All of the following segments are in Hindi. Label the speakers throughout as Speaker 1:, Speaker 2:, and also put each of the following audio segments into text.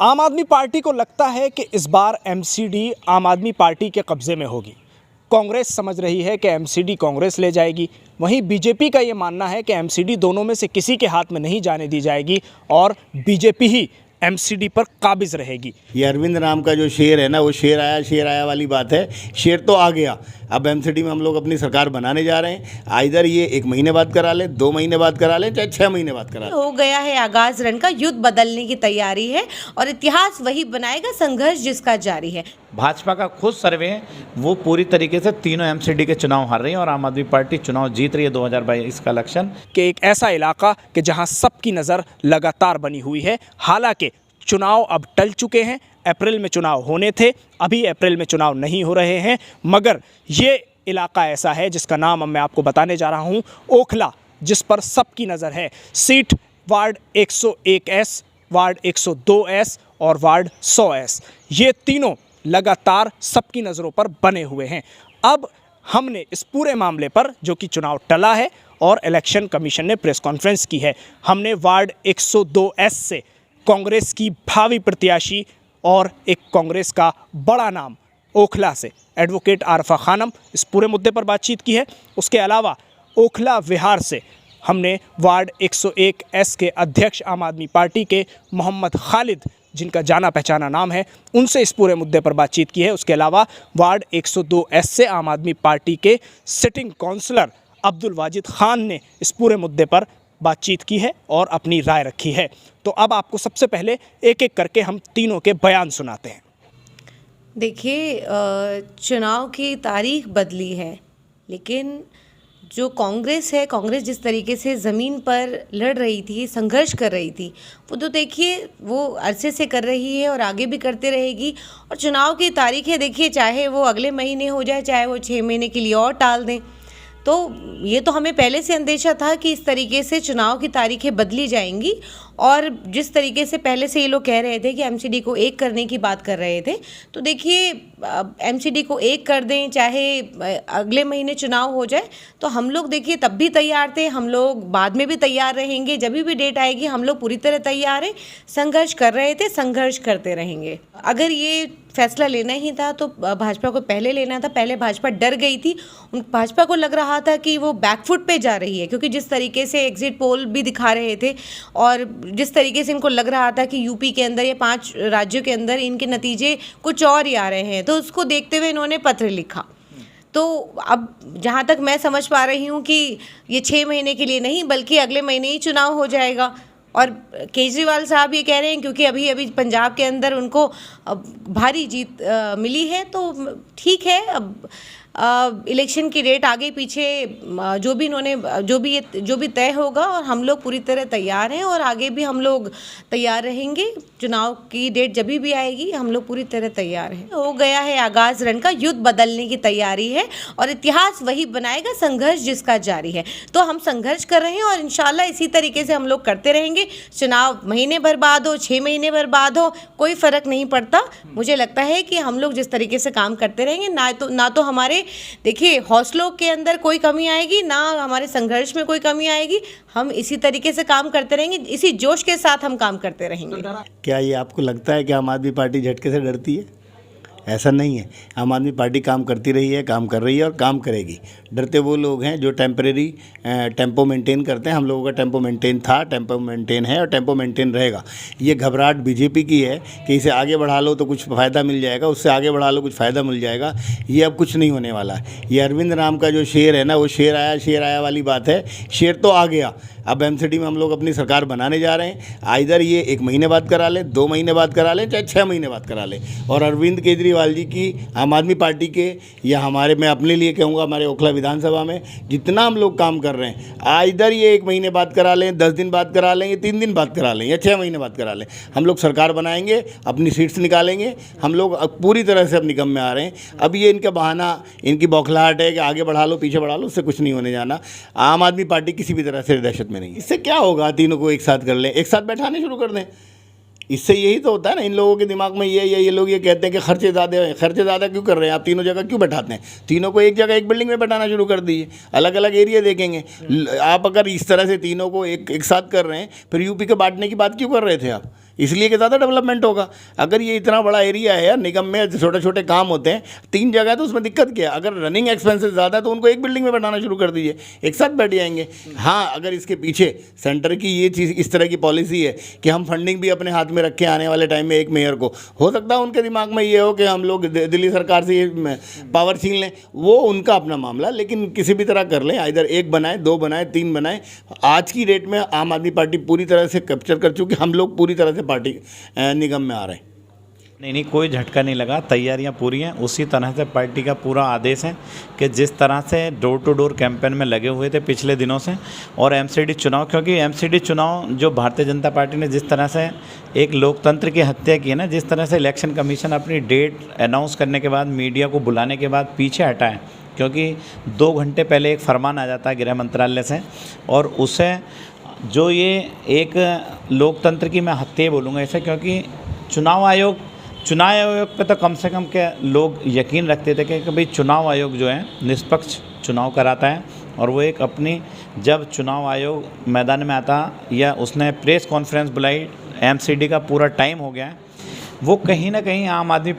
Speaker 1: आम आदमी पार्टी को लगता है कि इस बार एमसीडी आम आदमी पार्टी के कब्जे में होगी। कांग्रेस समझ रही है कि एमसीडी कांग्रेस ले जाएगी। वहीं बीजेपी का ये मानना है कि एमसीडी दोनों में से किसी के हाथ में नहीं जाने दी जाएगी और बीजेपी ही एमसीडी पर काबिज रहेगी।
Speaker 2: ये अरविंद राम का जो शेर है ना, वो शेर आया वाली बात है। शेर तो आ गया। अब एमसीडी में हम लोग अपनी सरकार बनाने जा रहे हैं। आइदर ये 1 महीने बाद करा लें, 2 महीने बाद करा लें, चाहे 6 महीने बाद करा लें।
Speaker 3: हो गया है आगाज रण का, युद्ध बदलने की तैयारी है और इतिहास वही बनाएगा, संघर्ष जिसका जारी है।
Speaker 4: भाजपा का खुद सर्वे है, वो पूरी तरीके से तीनों एमसीडी के चुनाव हार रही है और आम आदमी पार्टी चुनाव जीत रही है 2022 का इलेक्शन।
Speaker 1: कि एक ऐसा इलाका कि जहां सबकी नज़र लगातार बनी हुई है। हालांकि चुनाव अब टल चुके हैं। अप्रैल में चुनाव होने थे, अभी अप्रैल में चुनाव नहीं हो रहे हैं, मगर ये इलाका ऐसा है जिसका नाम अब मैं आपको बताने जा रहा हूँ, ओखला, जिस पर सबकी नज़र है। Seat ward 101S, ward 102S और वार्ड 100S, ये तीनों लगातार सबकी नज़रों पर बने हुए हैं। अब हमने इस पूरे मामले पर, जो कि चुनाव टला है और इलेक्शन कमीशन ने प्रेस कॉन्फ्रेंस की है, हमने वार्ड 102S से कांग्रेस की भावी प्रत्याशी और एक कांग्रेस का बड़ा नाम ओखला से एडवोकेट आरफा खानम, इस पूरे मुद्दे पर बातचीत की है। उसके अलावा ओखला विहार से हमने वार्ड 101S के अध्यक्ष आम आदमी पार्टी के मोहम्मद खालिद, जिनका जाना पहचाना नाम है, उनसे इस पूरे मुद्दे पर बातचीत की है। उसके अलावा वार्ड 102S से आम आदमी पार्टी के सिटिंग काउंसलर अब्दुल वाजिद खान ने इस पूरे मुद्दे पर बातचीत की है और अपनी राय रखी है। तो अब आपको सबसे पहले एक एक करके हम तीनों के बयान सुनाते हैं।
Speaker 3: देखिए, चुनाव की तारीख बदली है, लेकिन जो कांग्रेस है, कांग्रेस जिस तरीके से ज़मीन पर लड़ रही थी, संघर्ष कर रही थी, वो तो देखिए वो अरसे से कर रही है और आगे भी करते रहेगी। और चुनाव की तारीखें देखिए, चाहे वो अगले महीने हो जाए, चाहे वो 6 महीने के लिए और टाल दें, तो ये तो हमें पहले से अंदेशा था कि इस तरीके से चुनाव की तारीखें बदली जाएंगी। और जिस तरीके से पहले से ये लोग कह रहे थे कि एमसीडी को 1 करने की बात कर रहे थे, तो देखिए एमसीडी को 1 कर दें, चाहे अगले महीने चुनाव हो जाए, तो हम लोग देखिए तब भी तैयार थे, हम लोग बाद में भी तैयार रहेंगे, जब भी डेट आएगी हम लोग पूरी तरह तैयार हैं। संघर्ष कर रहे थे, संघर्ष करते रहेंगे। अगर ये फैसला लेना ही था तो भाजपा को पहले लेना था। पहले भाजपा डर गई थी, भाजपा को लग रहा था कि वो बैकफुट पे जा रही है, क्योंकि जिस तरीके से एग्जिट पोल भी दिखा रहे थे और जिस तरीके से इनको लग रहा था कि यूपी के अंदर या 5 राज्यों के अंदर इनके नतीजे कुछ और ही आ रहे हैं, तो उसको देखते हुए इन्होंने पत्र लिखा। तो अब जहाँ तक मैं समझ पा रही हूँ कि ये 6 महीने के लिए नहीं, बल्कि अगले महीने ही चुनाव हो जाएगा। और केजरीवाल साहब ये कह रहे हैं क्योंकि अभी पंजाब के अंदर उनको भारी जीत मिली है, तो ठीक है। अब इलेक्शन की डेट आगे पीछे जो भी तय होगा, और हम लोग पूरी तरह तैयार हैं और आगे भी हम लोग तैयार रहेंगे। चुनाव की डेट जब भी आएगी हम लोग पूरी तरह तैयार हैं। हो गया है आगाज रण का, युद्ध बदलने की तैयारी है और इतिहास वही बनाएगा, संघर्ष जिसका जारी है। तो हम संघर्ष कर रहे हैं और इंशाल्लाह इसी तरीके से हम लोग करते रहेंगे। चुनाव महीने भर बाद हो, 6 महीने भर बाद हो, कोई फ़र्क नहीं पड़ता। मुझे लगता है कि हम लोग जिस तरीके से काम करते रहेंगे, ना तो हमारे देखिए हौसलों के अंदर कोई कमी आएगी, ना हमारे संघर्ष में कोई कमी आएगी। हम इसी तरीके से काम करते रहेंगे, इसी जोश के साथ हम काम करते रहेंगे।
Speaker 2: क्या ये आपको लगता है कि आम आदमी पार्टी झटके से डरती है? ऐसा नहीं है। आम आदमी पार्टी काम करती रही है, काम कर रही है और काम करेगी। डरते वो लोग हैं जो टेम्परेरी टेम्पो मेंटेन करते हैं। हम लोगों का टेम्पो मेंटेन था, टेम्पो मेंटेन है और टेम्पो मेंटेन रहेगा। ये घबराहट बीजेपी की है कि इसे आगे बढ़ा लो तो कुछ फ़ायदा मिल जाएगा, उससे आगे बढ़ा लो कुछ फ़ायदा मिल जाएगा। ये अब कुछ नहीं होने वाला है। ये अरविंद राम का जो शेर है ना, वो शेर आया वाली बात है। शेर तो आ गया। अब एमसीडी में हम लोग अपनी सरकार बनाने जा रहे हैं। आइदर ये 1 महीने बाद करा लें, 2 महीने बाद करा लें, चाहे 6 महीने बाद करा लें। और अरविंद केजरीवाल जी की, आम आदमी पार्टी के, या हमारे, मैं अपने लिए कहूँगा, हमारे ओखला विधानसभा में जितना हम लोग काम कर रहे हैं, आइदर ये 1 महीने बाद करा लें, 10 दिन बाद करा लें, 3 दिन बाद करा लें या 6 महीने बाद करा लें, हम लोग सरकार बनाएंगे, अपनी सीट्स निकालेंगे। हम लोग पूरी तरह से अपनी गम में आ रहे हैं। अब ये इनका बहाना, इनकी बौखलाहट है कि आगे बढ़ा लो, पीछे बढ़ा लो, उससे कुछ नहीं होने जाना। आम आदमी पार्टी किसी भी तरह से दहशत में नहीं। इससे क्या होगा? तीनों को एक साथ कर लें, एक साथ बैठाने शुरू कर दें। इससे यही तो होता है ना, इन लोगों के दिमाग में ये लोग ये कहते हैं कि खर्चे ज़्यादा क्यों कर रहे हैं आप? तीनों जगह क्यों बैठाते हैं? तीनों को एक जगह, एक बिल्डिंग में बैठाना शुरू कर दीजिए, अलग अलग एरिया देखेंगे आप। अगर इस तरह से तीनों को एक साथ कर रहे हैं, फिर यूपी के बांटने की बात क्यों कर रहे थे आप? इसलिए कि ज़्यादा डेवलपमेंट होगा। अगर ये इतना बड़ा एरिया है, निगम में छोटे छोटे काम होते हैं, 3 जगह है, तो उसमें दिक्कत क्या है? अगर रनिंग एक्सपेंसेस ज़्यादा है तो उनको एक बिल्डिंग में बैठाना शुरू कर दीजिए, एक साथ बैठ जाएंगे। हाँ, अगर इसके पीछे सेंटर की ये चीज़ इस तरह की पॉलिसी है कि हम फंडिंग भी अपने हाथ में रखें आने वाले टाइम में, एक मेयर को हो सकता है उनके दिमाग में ये हो कि हम लोग दिल्ली सरकार से ये पावर छीन लें, वो उनका अपना मामला, लेकिन किसी भी तरह कर लें, इधर 1 बनाए, 2 बनाए, 3 बनाए। आज की डेट में आम आदमी पार्टी पूरी तरह से कैप्चर कर चुकी, हम लोग पूरी तरह से पार्टी निगम में आ रहे हैं।
Speaker 4: नहीं, कोई झटका नहीं लगा, तैयारियां पूरी हैं। उसी तरह से पार्टी का पूरा आदेश है कि जिस तरह से डोर टू डोर कैंपेन में लगे हुए थे पिछले दिनों से, और एमसीडी चुनाव, क्योंकि एमसीडी चुनाव जो भारतीय जनता पार्टी ने जिस तरह से एक लोकतंत्र की हत्या की है ना, जिस तरह से इलेक्शन कमीशन अपनी डेट अनाउंस करने के बाद, मीडिया को बुलाने के बाद पीछे हटा है, क्योंकि 2 घंटे पहले एक फरमान आ जाता है गृह मंत्रालय से, और उससे जो ये एक लोकतंत्र की मैं हत्या बोलूँगा इसे, क्योंकि चुनाव आयोग पे तो कम से कम के लोग यकीन रखते थे कि भाई चुनाव आयोग जो है निष्पक्ष चुनाव कराता है, और वो एक अपनी, जब चुनाव आयोग मैदान में आता या उसने प्रेस कॉन्फ्रेंस बुलाई, एमसीडी का पूरा टाइम हो गया है, वो कहीं ना कहीं आम आदमी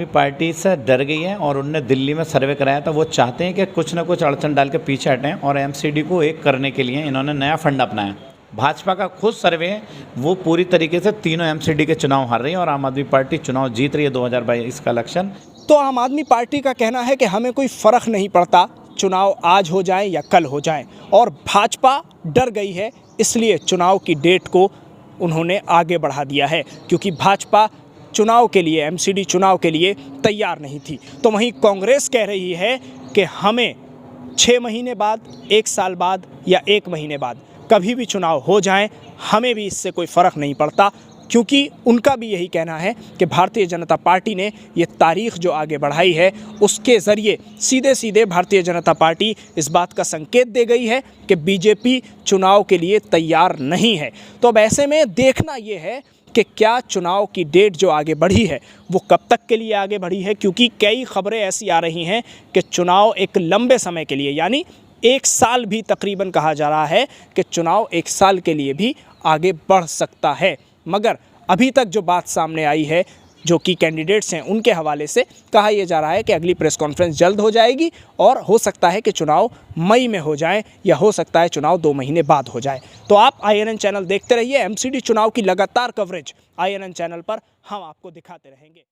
Speaker 4: पार्टी से डर गई है, और उनने दिल्ली में सर्वे कराया था। वो चाहते हैं कि कुछ ना कुछ अड़चन डाल के पीछे हटें, और एमसीडी को एक करने के लिए इन्होंने नया फंड अपनाया। भाजपा का खुद सर्वे है, वो पूरी तरीके से तीनों एमसीडी के चुनाव हार रही है, और आम आदमी पार्टी चुनाव जीत रही है 2022 का इलेक्शन।
Speaker 1: तो आम आदमी पार्टी का कहना है कि हमें कोई फ़र्क नहीं पड़ता, चुनाव आज हो जाए या कल हो जाए, और भाजपा डर गई है, इसलिए चुनाव की डेट को उन्होंने आगे बढ़ा दिया है, क्योंकि भाजपा चुनाव के लिए, एमसीडी चुनाव के लिए तैयार नहीं थी। तो वहीं कांग्रेस कह रही है कि हमें 6 महीने बाद, 1 साल बाद या 1 महीने बाद कभी भी चुनाव हो जाएं, हमें भी इससे कोई फ़र्क नहीं पड़ता, क्योंकि उनका भी यही कहना है कि भारतीय जनता पार्टी ने ये तारीख जो आगे बढ़ाई है, उसके ज़रिए सीधे सीधे भारतीय जनता पार्टी इस बात का संकेत दे गई है कि बीजेपी चुनाव के लिए तैयार नहीं है। तो अब ऐसे में देखना ये है कि क्या चुनाव की डेट जो आगे बढ़ी है वो कब तक के लिए आगे बढ़ी है, क्योंकि कई खबरें ऐसी आ रही हैं कि चुनाव एक लंबे समय के लिए, यानी 1 साल भी तकरीबन कहा जा रहा है कि चुनाव 1 साल के लिए भी आगे बढ़ सकता है। मगर अभी तक जो बात सामने आई है, जो कि कैंडिडेट्स हैं उनके हवाले से कहा यह जा रहा है कि अगली प्रेस कॉन्फ्रेंस जल्द हो जाएगी, और हो सकता है कि चुनाव मई में हो जाए, या हो सकता है चुनाव 2 महीने बाद हो जाए। तो आप INN चैनल देखते रहिए, एमसीडी चुनाव की लगातार कवरेज INN चैनल पर हम आपको दिखाते रहेंगे।